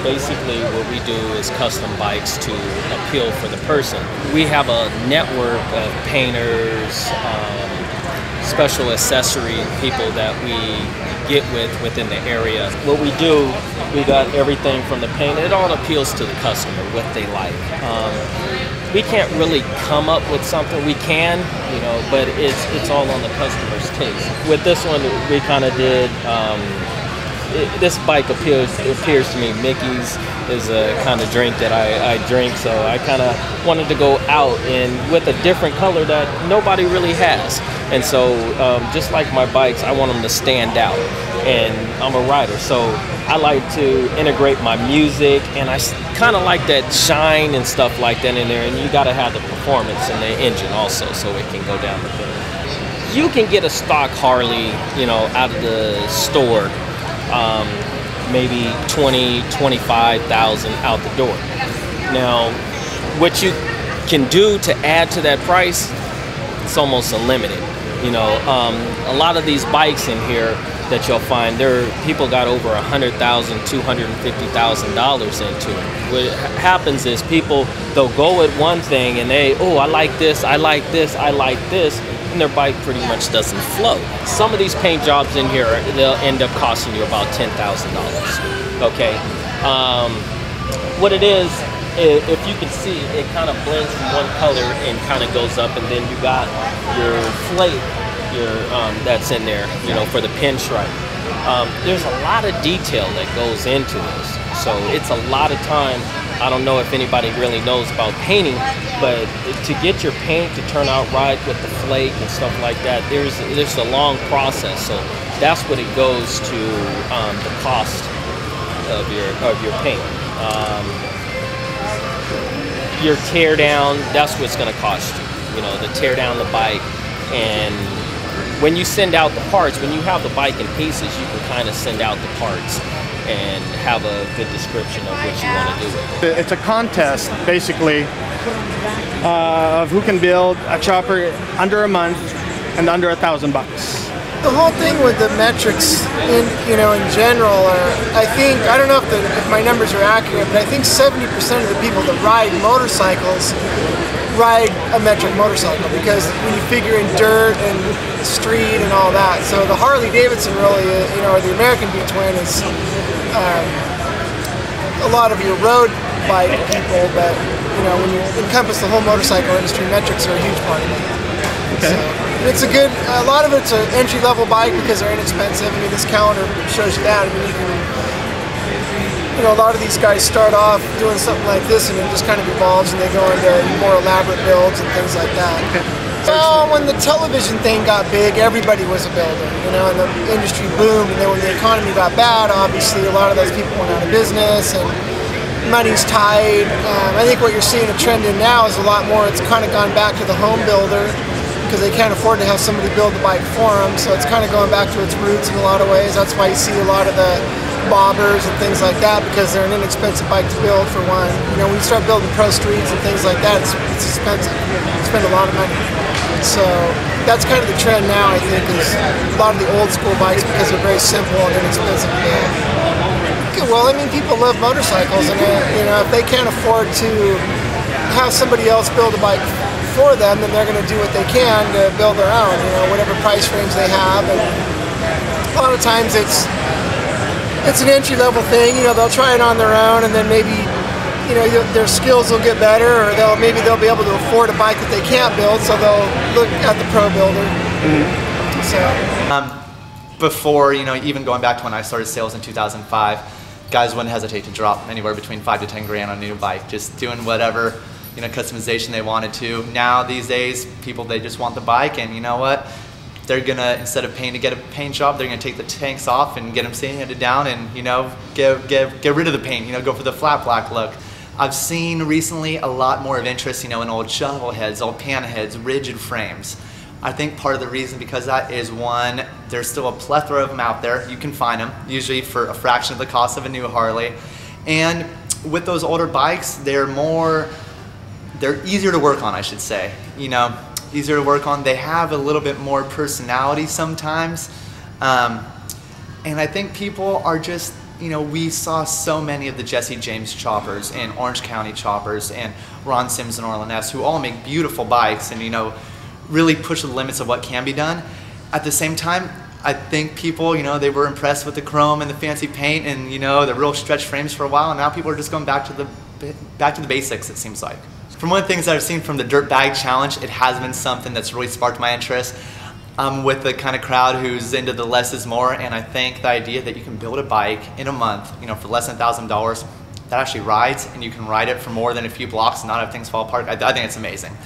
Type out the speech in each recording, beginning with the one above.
basically what we do is custom bikes to appeal for the person. We have a network of painters, special accessory people that we get within the area. What we do, we got everything from the paint. It all appeals to the customer, what they like. We can't really come up with something. We can, you know, but it's all on the customer's taste. With this one, we kind of did. This bike appears to me. Mickey's is a kind of drink that I drink, so I kind of wanted to go out and with a different color that nobody really has. And so, just like my bikes, I want them to stand out. And I'm a rider, so I like to integrate my music, and I kind of like that shine and stuff like that in there. And you got to have the performance in the engine also, so it can go down the thing. You can get a stock Harley, you know, out of the store. Maybe 20, 25,000 out the door. Now, what you can do to add to that price, it's almost unlimited. You know, a lot of these bikes in here that you'll find, people got over $100,000, $250,000 into it. What happens is they'll go at one thing and I like this, I like this, I like this, and their bike pretty much doesn't flow. Some of these paint jobs in here, they'll end up costing you about $10,000, okay? What it is, if you can see, it kind of blends from one color and kind of goes up, and then you got your flake, that's in there, you know, for the pinstripe. There's a lot of detail that goes into this, so it's a lot of time. I don't know if anybody really knows about painting, but to get your paint to turn out right with the flake and stuff like that, there's a long process. So that's what it goes to the cost of your paint. Your tear down, that's what's going to cost you. You know, to tear down the bike. And when you send out the parts, when you have the bike in pieces, you can kind of send out the parts and have a good description of what you want to do with it. It's a contest, basically, of who can build a chopper under a month and under $1,000. The whole thing with the metrics, in general, I don't know if my numbers are accurate, but I think 70% of the people that ride motorcycles ride a metric motorcycle, because when you figure in dirt and street and all that. So the Harley Davidson really, or the American V-Twin is a lot of your road bike people, but when you encompass the whole motorcycle industry, metrics are a huge part of it. Okay. So it's a lot of it's an entry-level bike because they're inexpensive. I mean, this calendar shows you that. I mean, you can, a lot of these guys start off doing something like this and it just kind of evolves and they go into more elaborate builds and things like that. Okay. Well, when the television thing got big, everybody was a builder, and the industry boomed, and then when the economy got bad, obviously a lot of those people went out of business and money's tight. I think what you're seeing a trend in now is a lot more, it's kind of gone back to the home builder because they can't afford to have somebody build the bike for them, so it's kind of going back to its roots in a lot of ways. That's why you see a lot of the bobbers and things like that, because they're an inexpensive bike to build, for one. When you start building pro streets and things like that, it's expensive. You spend a lot of money. So that's kind of the trend now, I think, is a lot of the old school bikes because they're very simple and inexpensive to build. Okay, well, I mean, people love motorcycles, and if they can't afford to have somebody else build a bike for them, then they're going to do what they can to build their own, whatever price range they have. And a lot of times it's an entry-level thing. They'll try it on their own, and then maybe their skills will get better, or maybe they'll be able to afford a bike that they can't build, so they'll look at the pro builder. Mm-hmm. So before, even going back to when I started sales in 2005, guys wouldn't hesitate to drop anywhere between 5 to 10 grand on a new bike, just doing whatever customization they wanted to. Now these days, people, they just want the bike, and you know what? They're gonna, instead of paying to get a paint job, they're gonna take the tanks off and get them sanded down and get rid of the paint. Go for the flat black look. I've seen recently a lot more of interest, in old shovel heads, old pan heads, rigid frames. I think part of the reason because that is, one, there's still a plethora of them out there. You can find them, usually for a fraction of the cost of a new Harley. And with those older bikes, they're easier to work on, I should say. Easier to work on. They have a little bit more personality sometimes. And I think people are just you know, we saw so many of the Jesse James choppers and Orange County choppers and Ron Sims and Orland S, who all make beautiful bikes and, you know, really push the limits of what can be done. At the same time, I think people, you know, they were impressed with the chrome and the fancy paint and, you know, the real stretch frames for a while, and now people are just going back to the basics, it seems like. From one of the things that I've seen from the Dirtbag Challenge, it has been something that's really sparked my interest. I'm with the kind of crowd who's into the less is more, and I think the idea that you can build a bike in a month, you know, for less than $1,000, that actually rides, and you can ride it for more than a few blocks and not have things fall apart, I think it's amazing.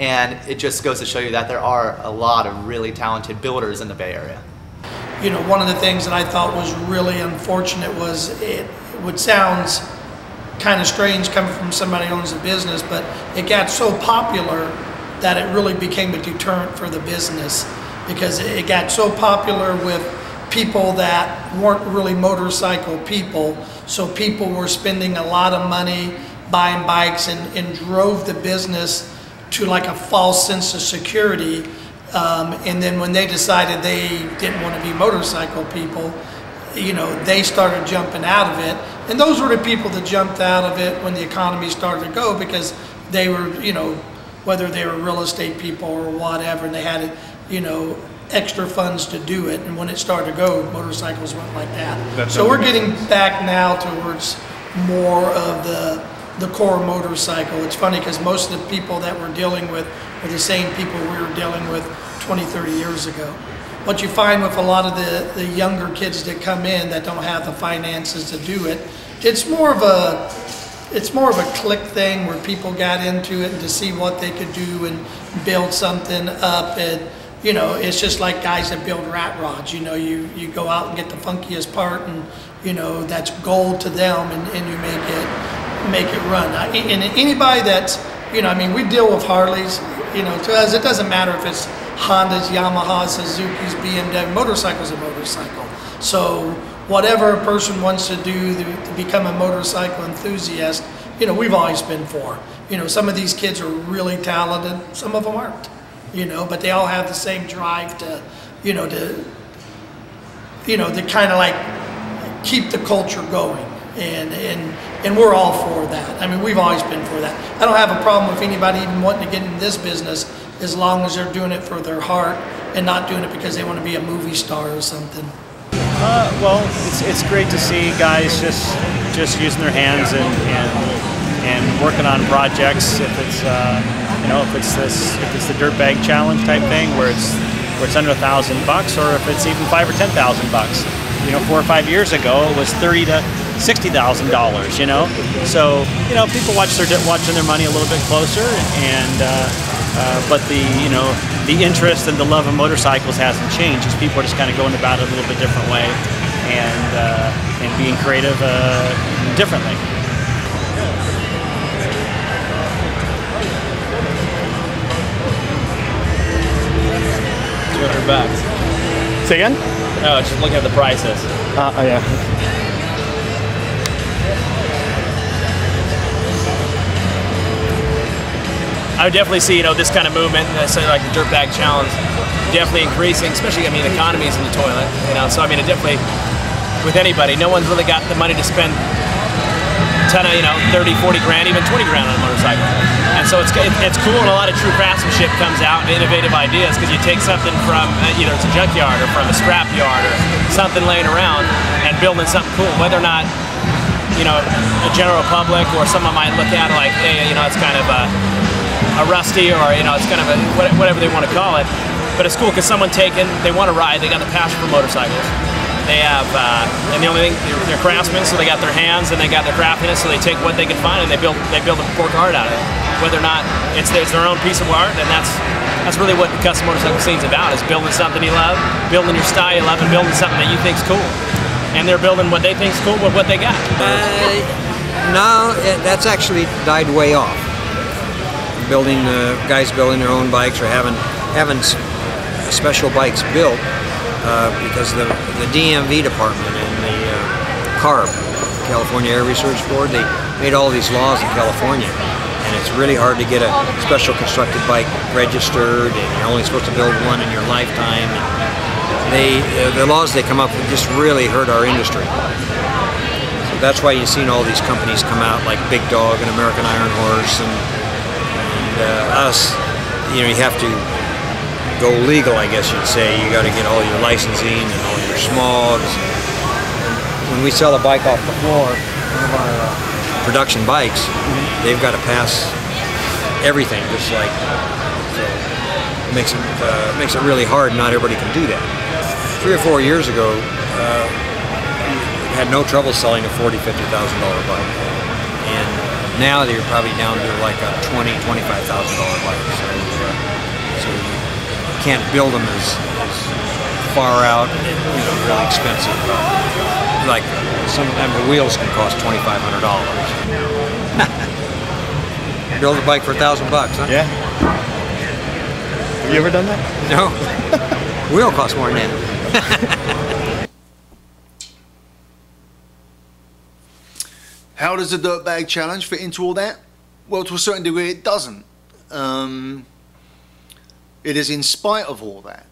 And it just goes to show you that there are a lot of really talented builders in the Bay Area. You know, one of the things that I thought was really unfortunate was it sounds kind of strange coming from somebody who owns a business, but it got so popular that it really became a deterrent for the business, because it got so popular with people that weren't really motorcycle people. So people were spending a lot of money buying bikes and drove the business to like a false sense of security. And then when they decided they didn't want to be motorcycle people, you know, they started jumping out of it. And those were the people that jumped out of it when the economy started to go, because they were, you know, whether they were real estate people or whatever, and they had, you know, extra funds to do it. And when it started to go, motorcycles went like that. So we're getting back now towards more of the core motorcycle. It's funny because most of the people that we're dealing with are the same people we were dealing with 20, 30 years ago. What you find with a lot of the younger kids that come in that don't have the finances to do it, it's more of a click thing where people got into it and to see what they could do and build something up. And you know, it's just like guys that build rat rods. You know, you go out and get the funkiest part, and you know that's gold to them, and you make it run. And anybody that's, you know, I mean, we deal with Harleys. You know, to us it doesn't matter if it's Hondas, Yamahas, Suzuki's, BMW. Motorcycle's a motorcycle. So whatever a person wants to do to become a motorcycle enthusiast, you know, we've always been for. You know, some of these kids are really talented, some of them aren't. You know, but they all have the same drive to, you know, to kind of like keep the culture going, and we're all for that. I mean, we've always been for that. I don't have a problem with anybody even wanting to get into this business, as long as they're doing it for their heart and not doing it because they want to be a movie star or something. Well, it's great to see guys just using their hands and working on projects. If it's you know, if it's the Dirtbag Challenge type thing where it's under $1,000, or if it's even $5,000 or $10,000. You know, 4 or 5 years ago it was $30,000 to $60,000. You know, so you know people watching their money a little bit closer, and but the interest and the love of motorcycles hasn't changed. Just people are just kind of going about it a little bit different way, and being creative differently. $200. Say again? No, just look at the prices. Yeah. I would definitely see, you know, this kind of movement, like the Dirtbag Challenge, definitely increasing. Especially, I mean, economy's in the toilet, you know. So I mean, it definitely, with anybody, no one's really got the money to spend a ton of, you know, 30, 40 grand, even 20 grand on a motorcycle. And so it's cool, and a lot of true craftsmanship comes out, and innovative ideas, because you take something from either it's a junkyard or from a scrap yard or something laying around and building something cool, whether or not, you know, a general public or someone might look at it like, hey, you know, it's kind of a rusty, or you know, it's kind of a whatever they want to call it. But it's cool because they want to ride, they got the passion for motorcycles. They have, and the only thing, they're craftsmen, so they got their hands and they got their craftiness, so they take what they can find and they build a work hard out of it. Whether or not it's their own piece of art, and that's really what the custom motorcycle scene's about, is building something you love, building your style you love, and building something that you think's cool. And they're building what they think's cool with what they got. No, that's actually died way off. Guys building their own bikes or having special bikes built because the DMV department and the CARB, California Air Research Board, they made all these laws in California, and it's really hard to get a special constructed bike registered, and you're only supposed to build one in your lifetime. And the laws they come up with just really hurt our industry. that's why you've seen all these companies come out like Big Dog and American Iron Horse and us. You know, you have to go legal, I guess you'd say. You got to get all your licensing and all your smogs. When we sell a bike off the floor, one of our production bikes, they've got to pass everything, just like, so it makes it really hard. Not everybody can do that. 3 or 4 years ago, had no trouble selling a $40,000, $50,000 bike, and now they're probably down to like a $20,000, $25,000 bike. So you can't build them as far out and, you know, really expensive. Like sometimes the wheels can cost $2,500. Build a bike for $1,000, huh? Yeah. Have you ever done that? No. Wheel costs more than that. How does the Dirtbag Challenge fit into all that? Well, to a certain degree it doesn't. It is in spite of all that